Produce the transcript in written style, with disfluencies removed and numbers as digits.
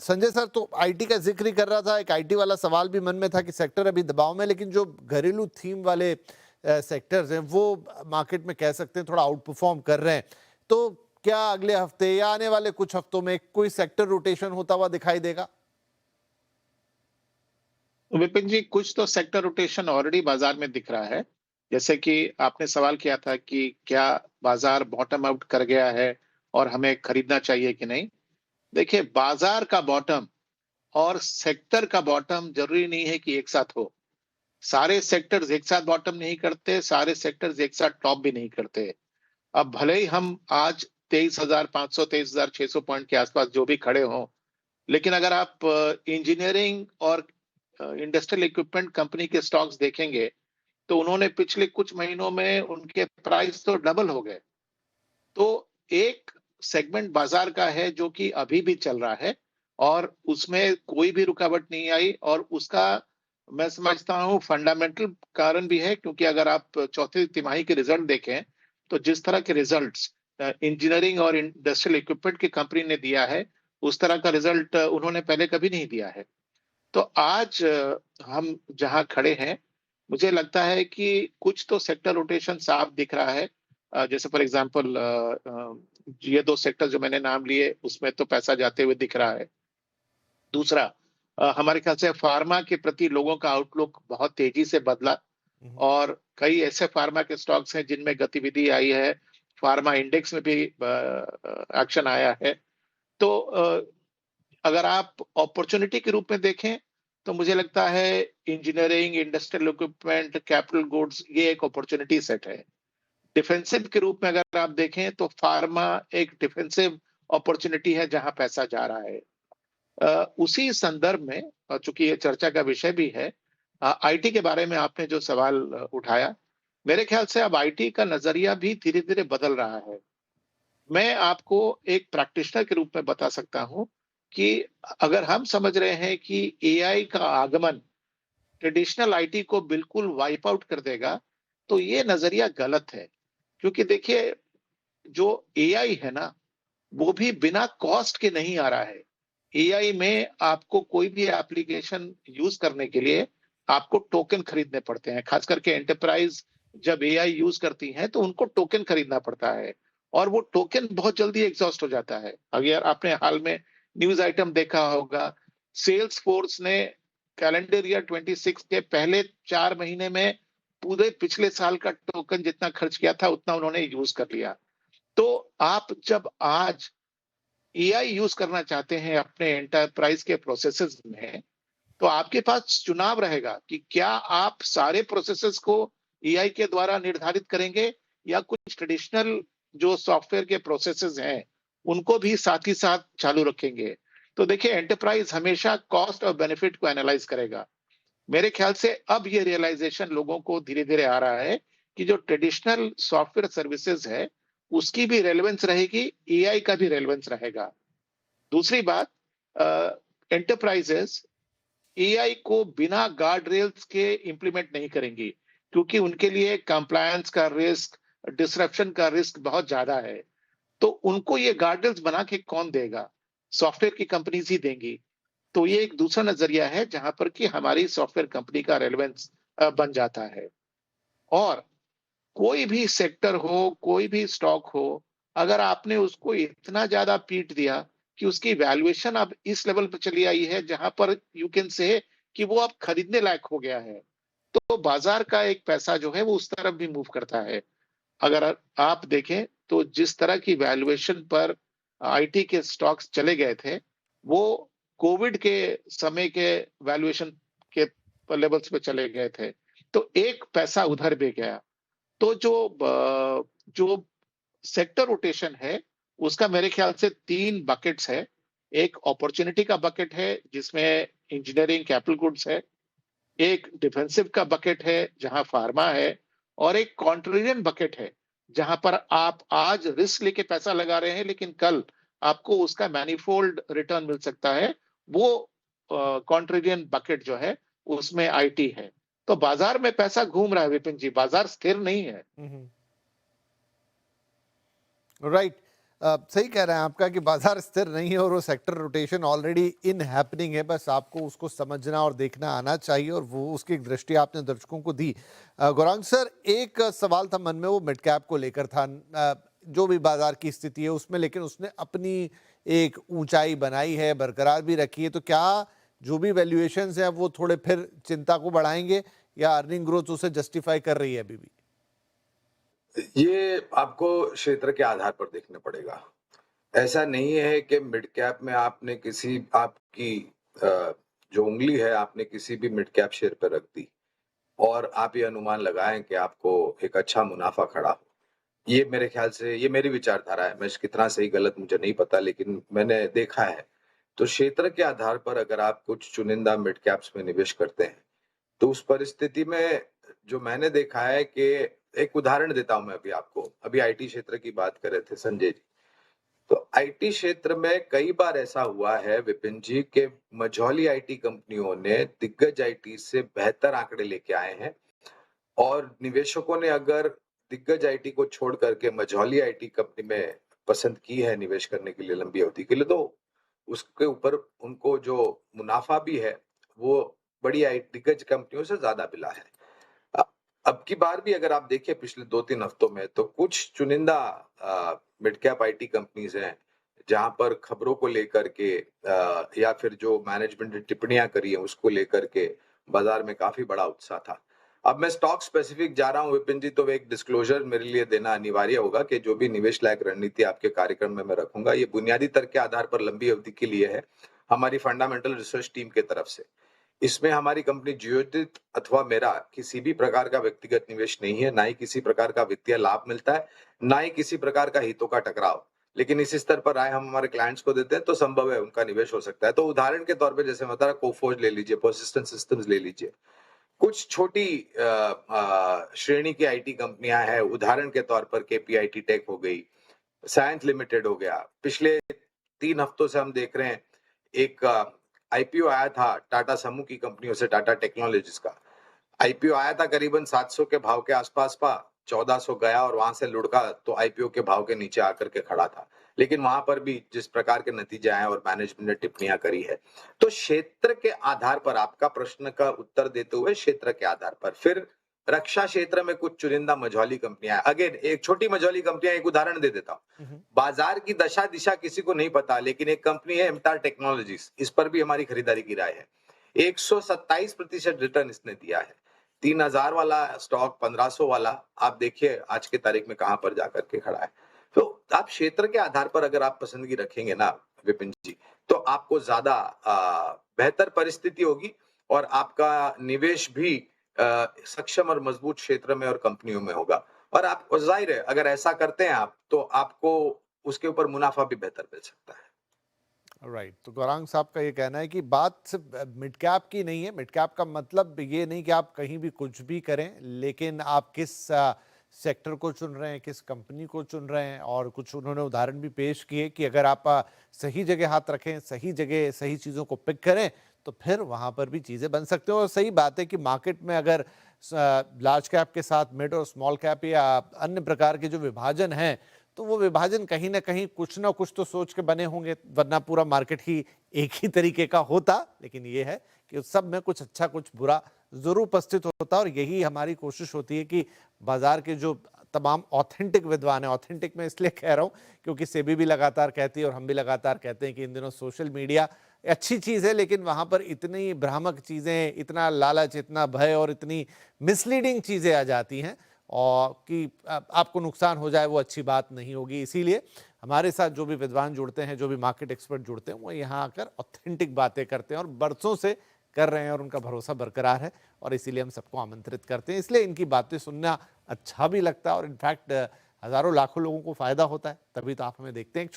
Sanjay sir, तो IT का जिक्र ही कर रहा था, एक आईटी वाला सवाल भी मन में था कि सेक्टर अभी दबाव में, लेकिन जो घरेलू थीम वाले सेक्टर्स हैं वो मार्केट में कह सकते हैं थोड़ा आउट परफॉर्म कर रहे हैं। तो क्या अगले हफ्ते या आने वाले कुछ हफ्तों में कोई सेक्टर रोटेशन होता हुआ दिखाई देगा? विपिन जी, कुछ तो सेक्टर रोटेशन ऑलरेडी बाजार में दिख रहा है। जैसे कि आपने सवाल किया था कि क्या बाजार बॉटम आउट कर गया है और हमें खरीदना चाहिए कि नहीं। देखिए, बाजार का बॉटम और सेक्टर का बॉटम जरूरी नहीं है कि एक साथ हो। सारे सेक्टर्स एक साथ बॉटम नहीं करते, सारे सेक्टर्स एक साथ टॉप भी नहीं करते। अब भले ही हम आज 23,500 23,600 पॉइंट के आसपास जो भी खड़े हों, लेकिन अगर आप इंजीनियरिंग और इंडस्ट्रियल इक्विपमेंट कंपनी के स्टॉक्स देखेंगे, तो उन्होंने पिछले कुछ महीनों में उनके प्राइस तो डबल हो गए। तो एक सेगमेंट बाजार का है जो कि अभी भी चल रहा है और उसमें कोई भी रुकावट नहीं आई, और उसका मैं समझता हूँ फंडामेंटल कारण भी है, क्योंकि अगर आप चौथी तिमाही के रिजल्ट देखें, तो जिस तरह के रिजल्ट्स इंजीनियरिंग और इंडस्ट्रियल इक्विपमेंट की कंपनी ने दिया है, उस तरह का रिजल्ट उन्होंने पहले कभी नहीं दिया है। तो आज हम जहां खड़े हैं, मुझे लगता है कि कुछ तो सेक्टर रोटेशन साफ दिख रहा है। जैसे फॉर एग्जांपल ये दो सेक्टर जो मैंने नाम लिए, उसमें तो पैसा जाते हुए दिख रहा है। दूसरा, हमारे ख्याल से फार्मा के प्रति लोगों का आउटलुक बहुत तेजी से बदला, हम्म। और कई ऐसे फार्मा के स्टॉक्स हैं जिनमें गतिविधि आई है। फार्मा इंडेक्स में भी एक्शन आया है। तो अगर आप अपॉर्चुनिटी के रूप में देखें, तो मुझे लगता है engineering, industrial equipment, capital goods ये एक अपॉर्चुनिटी सेट है। डिफेंसिव के रूप में अगर आप देखें, तो फार्मा एक डिफेंसिव अपॉर्चुनिटी है जहां पैसा जा रहा है। उसी संदर्भ में, चूंकि ये चर्चा का विषय भी है, आईटी के बारे में आपने जो सवाल उठाया, मेरे ख्याल से अब आईटी का नजरिया भी धीरे धीरे बदल रहा है। मैं आपको एक प्रैक्टिशनर के रूप में बता सकता हूं कि अगर हम समझ रहे हैं कि एआई का आगमन ट्रेडिशनल आईटी को बिल्कुल वाइप आउट कर देगा, तो ये नजरिया गलत है। क्योंकि देखिए, जो एआई है ना, वो भी बिना कॉस्ट के नहीं आ रहा है। एआई में आपको कोई भी एप्लीकेशन यूज करने के लिए आपको टोकन खरीदने पड़ते हैं। खास करके एंटरप्राइज जब एआई यूज करती हैं, तो उनको टोकन खरीदना पड़ता है, और वो टोकन बहुत जल्दी एग्जॉस्ट हो जाता है। अगर आपने हाल में न्यूज आइटम देखा होगा, सेल्स फोर्स ने कैलेंडर ईयर 26 के पहले 4 महीने में पूरे पिछले साल का टोकन जितना खर्च किया था, उतना उन्होंने यूज कर लिया। तो आप जब आज एआई यूज करना चाहते हैं अपने एंटरप्राइज के प्रोसेसेस में, तो आपके पास चुनाव रहेगा कि क्या आप सारे प्रोसेसेस को एआई के द्वारा निर्धारित करेंगे, या कुछ ट्रेडिशनल जो सॉफ्टवेयर के प्रोसेसेस हैं उनको भी साथ ही साथ चालू रखेंगे। तो देखिए, एंटरप्राइज हमेशा कॉस्ट और बेनिफिट को एनालाइज करेगा। मेरे ख्याल से अब ये रियलाइजेशन लोगों को धीरे धीरे आ रहा है कि जो ट्रेडिशनल सॉफ्टवेयर सर्विसेज है, उसकी भी रेलेवेंस रहेगी, एआई का भी रेलेवेंस रहेगा। दूसरी बात, एंटरप्राइजेस एआई को बिना गार्ड रेल्स के इंप्लीमेंट नहीं करेंगी, क्योंकि उनके लिए कंप्लायंस का रिस्क, डिसरप्शन का रिस्क बहुत ज्यादा है। तो उनको ये गार्ड रेल्स बना के कौन देगा? सॉफ्टवेयर की कंपनीज ही देंगी। तो ये एक दूसरा नजरिया है जहां पर कि हमारी सॉफ्टवेयर कंपनी का रेलेवेंस बन जाता है। और कोई भी सेक्टर हो, कोई भी स्टॉक हो, अगर आपने उसको इतना ज्यादा पीट दिया कि उसकी वैल्यूएशन अब इस लेवल पर चली आई है जहां पर यू कैन से कि वो अब खरीदने लायक हो गया है, तो बाजार का एक पैसा जो है वो उस तरफ भी मूव करता है। अगर आप देखें, तो जिस तरह की वैल्यूएशन पर आईटी के स्टॉक्स चले गए थे, वो कोविड के समय के वैल्यूएशन के लेवल्स पे चले गए थे। तो एक पैसा उधर भी गया। तो जो सेक्टर रोटेशन है, उसका मेरे ख्याल से 3 बकेट्स है। एक अपॉर्चुनिटी का बकेट है जिसमें इंजीनियरिंग, कैपिटल गुड्स है। एक डिफेंसिव का बकेट है जहां फार्मा है, और एक कॉन्ट्रेरियन बकेट है जहां पर आप आज रिस्क लेके पैसा लगा रहे हैं, लेकिन कल आपको उसका मैनिफोल्ड रिटर्न मिल सकता है। वो कॉन्ट्रेरियन बकेट जो है, उसमें आईटी है। तो बाजार में पैसा घूम रहा है विपिन जी, बाजार स्थिर नहीं है। राइट। सही कह रहे हैं आपका कि बाजार स्थिर नहीं है और वो sector rotation already in happening है, बस आपको उसको समझना और देखना आना चाहिए और वो उसकी एक दृष्टि आपने दर्शकों को दी। गौरांग सर, एक सवाल था मन में, वो मिड कैप को लेकर था। जो भी बाजार की स्थिति है उसमें, लेकिन उसने अपनी एक ऊंचाई बनाई है, बरकरार भी रखी है, तो क्या जो भी वैल्यूएशंस हैं वो थोड़े फिर चिंता को बढ़ाएंगे या अर्निंग ग्रोथ उसे जस्टिफाई कर रही है अभी भी? ये आपको क्षेत्र के आधार पर देखना पड़ेगा। ऐसा नहीं है कि मिड कैप में आपने किसी आपकी अ, जो उँगली है आपने किसी भी मिड कैप शेयर पे रख दी और आप ये अनुमान लगाएँ कि आपको एक अच्छा मुनाफ़ा खड़ा हो। ये मेरे ख़्याल से ये मेरी विचारधारा है, मैं कितना सही गलत मुझे नहीं पता लेकिन मैंने देखा है। तो क्षेत्र के आधार पर अगर आप कुछ चुनिंदा मिड कैप्स में निवेश करते हैं, तो उस परिस्थिति में जो मैंने देखा है कि एक उदाहरण देता हूँ मैं अभी आपको। अभी आईटी क्षेत्र की बात कर रहे थे संजय जी। तो आईटी क्षेत्र में कई बार ऐसा हुआ है विपिन जी के मझौली आईटी कंपनियों ने दिग्गज आईटी से बेहतर आंकड़े लेके आए हैं और निवेशकों ने अगर दिग्गज आईटी को छोड़ करके मझौली आईटी कंपनी में पसंद की है निवेश करने के लिए लंबी अवधि के लिए तो उसके ऊपर उनको जो मुनाफा भी है वो बड़ी आई दिग्गज कंपनियों से ज्यादा मिला है। अ, अब की बार भी अगर आप देखिए पिछले 2-3 हफ्तों में तो कुछ चुनिंदा मिड कैप आईटी कंपनीज हैं, जहाँ पर खबरों को लेकर के या फिर जो मैनेजमेंट ने टिप्पणियाँ करी हैं उसको लेकर के बाजार में काफ़ी बड़ा उत्साह था। अब मैं स्टॉक स्पेसिफिक जा रहा हूँ विपिन जी तो एक डिस्क्लोजर मेरे लिए देना अनिवार्य होगा कि जो भी निवेश लायक रणनीति आपके कार्यक्रम में मैं रखूँगा, ये बुनियादी तर्क के आधार पर लंबी अवधि के लिए है, हमारी फंडामेंटल रिसर्च टीम की तरफ से। इसमें हमारी कंपनी जियोजित अथवा मेरा किसी भी प्रकार का व्यक्तिगत निवेश नहीं है, ना ही किसी प्रकार का वित्तीय लाभ मिलता है, ना ही किसी प्रकार का हितों का टकराव। लेकिन इस स्तर पर राय हम हमारे क्लाइंट्स को देते हैं तो संभव है उनका निवेश हो सकता है। तो उदाहरण के तौर पे जैसे मैं बता रहा कोफोर्ज ले लीजिए, पर्सिस्टेंट सिस्टम्स ले लीजिए। कुछ छोटी श्रेणी की आईटी कंपनियां हैं, उदाहरण के तौर पर केपीआईटी टेक हो गई, साइंस लिमिटेड हो गया। पिछले 3 हफ्तों से हम देख रहे हैं एक आईपीओ आया था टाटा समूह की कंपनियों से टाटा टेक्नोलॉजीज का। आईपीओ आया था करीबन 700 के भाव के आसपास 1400 गया और वहां से लुढ़का तो आईपीओ के भाव के नीचे आकर के खड़ा था। लेकिन वहां पर भी जिस प्रकार के नतीजे आए और मैनेजमेंट ने टिप्पणियां करी है, तो क्षेत्र के आधार पर आपका प्रश्न का उत्तर देते हुए क्षेत्र के आधार पर फिर रक्षा क्षेत्र में कुछ चुनिंदा मझौली कंपनियां अगेन एक छोटी मझौली कंपनियां एक उदाहरण दे देता हूं। बाजार की दशा दिशा किसी को नहीं पता लेकिन एक कंपनी है एमटार टेक्नोलॉजीज, इस पर भी हमारी खरीदारी की राय है। 127% रिटर्न इसने दिया है। 3000 वाला स्टॉक 1500 वाला आप देखिए आज की तारीख में कहां पर जाकर के खड़ा है। तो आप क्षेत्र के आधार पर अगर आप पसंदगी रखेंगे ना विपिन जी, तो आपको ज्यादा बेहतर परिस्थिति होगी और आपका निवेश भी सक्षम और मजबूत क्षेत्र में और कंपनियों में होगा। और आप जाहिर है अगर ऐसा करते हैं आप तो आपको उसके ऊपर मुनाफा भी बेहतर मिल सकता है। राइट, तो गौरांग साहब का ये कहना है कि बात सिर्फ मिड कैप की नहीं है। मिड कैप का मतलब ये नहीं कि आप कहीं भी कुछ भी करें, लेकिन आप किस सेक्टर को चुन रहे हैं, किस कंपनी को चुन रहे हैं। और कुछ उन्होंने उदाहरण भी पेश किए कि अगर आप सही जगह हाथ रखें, सही जगह सही चीज़ों को पिक करें, तो फिर वहाँ पर भी चीज़ें बन सकते हो। और सही बात है कि मार्केट में अगर लार्ज कैप के साथ मिड और स्मॉल कैप या अन्य प्रकार के जो विभाजन हैं, तो वो विभाजन कहीं न कहीं कुछ ना कुछ तो सोच के बने होंगे, वरना पूरा मार्केट ही एक ही तरीके का होता। लेकिन ये है कि उस सब में कुछ अच्छा, कुछ बुरा ज़रूर उपस्थित होता है और यही हमारी कोशिश होती है कि बाज़ार के जो तमाम ऑथेंटिक विद्वान हैं, ऑथेंटिक मैं इसलिए कह रहा हूँ क्योंकि सेबी भी लगातार कहती है और हम भी लगातार कहते हैं कि इन दिनों सोशल मीडिया अच्छी चीज़ है, लेकिन वहाँ पर इतनी भ्रामक चीज़ें, इतना लालच, इतना भय और इतनी मिसलीडिंग चीज़ें आ जाती हैं और कि आपको नुकसान हो जाए वो अच्छी बात नहीं होगी। इसीलिए हमारे साथ जो भी विद्वान जुड़ते हैं, जो भी मार्केट एक्सपर्ट जुड़ते हैं, वो यहाँ आकर ऑथेंटिक बातें करते हैं और बरसों से कर रहे हैं और उनका भरोसा बरकरार है और इसीलिए हम सबको आमंत्रित करते हैं। इसलिए इनकी बातें सुनना अच्छा भी लगता है और इनफैक्ट हज़ारों लाखों लोगों को फ़ायदा होता है। तभी तो आप हमें देखते हैं।